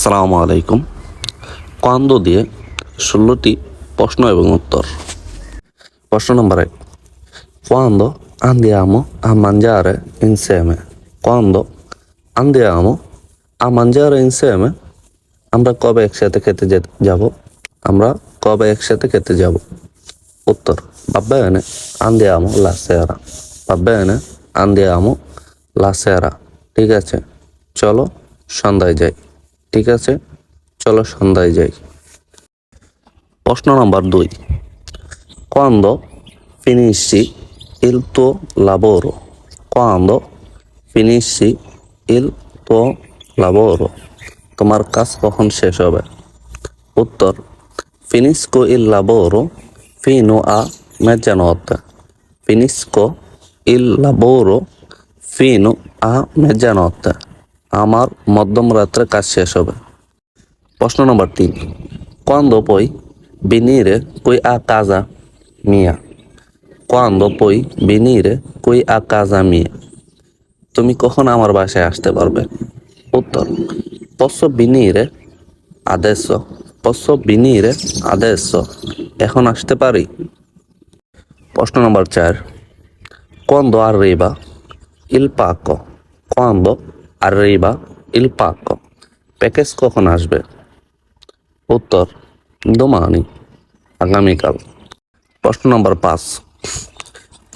আসসালামু আলাইকুম। কোয়ান্দো দিয়ে 16টি প্রশ্ন এবং উত্তর। প্রশ্ন নম্বর 1, Quando andiamo a mangiare insieme? Quando andiamo a mangiare insieme? আমরা কবে একসাথে খেতে যাব? আমরা কবে একসাথে খেতে যাব? উত্তর, va bene, andiamo la sera. Va bene, andiamo la sera. ঠিক আছে, চলো সন্ধ্যায় যাই। ঠিক আছে, চলো সন্ধ্যায় যাই। প্রশ্ন নম্বর 2, Quando finisci il tuo lavoro? Quando finisci il tuo lavoro? তোমার কাজ কখন শেষ হবে? উত্তর, finisco il lavoro fino a mezzanotte. Finisco il lavoro fino a mezzanotte. আমার মধ্যম রাত্রে কাজ শেষ হবে। প্রশ্ন নম্বর 3, Quando puoi venire qui a casa mia? Quando puoi venire qui a casa mia? তুমি কখন আমার বাসায় আসতে পারবে? উত্তর, posso venire adesso. Posso venire adesso. এখন আসতে পারি? প্রশ্ন নম্বর 4, Quando arriva il pacco? Quando arriva il pacco? Package কখন আসবে? উত্তর, domani, আগামীকাল। প্রশ্ন নম্বর 5,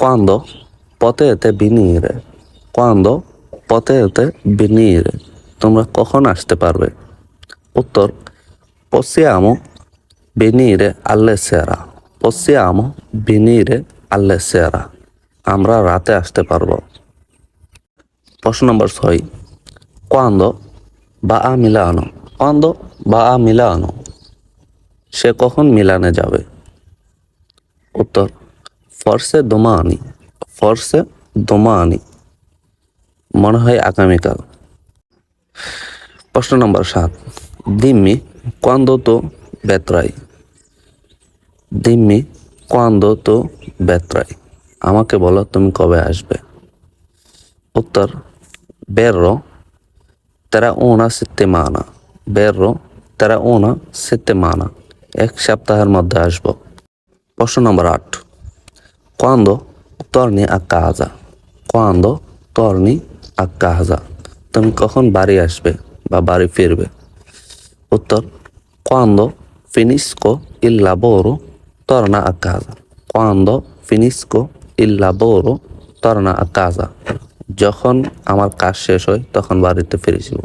Quando potete venire? Quando potete venire? তোমরা কখন আসতে পারবে? উত্তর, possiamo venire alle sera. Possiamo venire alle sera. আমরা রাতে আসতে পারবো। প্রশ্ন নম্বর 6, Quando va a Milano? Quando va a Milano? সে কখন মিলানে যাবে? উত্তর, forse domani. Forse domani, মনে হয় আগামীকাল। প্রশ্ন নম্বর 7, Dimmi quando tu vedrai. Dimmi quando tu vedrai. আমাকে বলো তুমি কবে আসবে? উত্তর, verrò tra una settimana. Verrò tra una settimana. এক সপ্তাহের মধ্যে আসবো। প্রশ্ন নম্বর 8, Quando torni a casa? Quando torni a casa? তুমি কখন বাড়ি আসবে বা বাড়ি ফিরবে? উত্তর, Quando finisco il lavoro torna a casa. Quando finisco il lavoro torna a casa. যখন আমার কাজ শেষ হয় তখন বাড়িতে ফিরে যাব।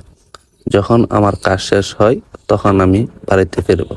যখন আমার কাজ শেষ হয় তখন আমি বাড়িতে ফিরব।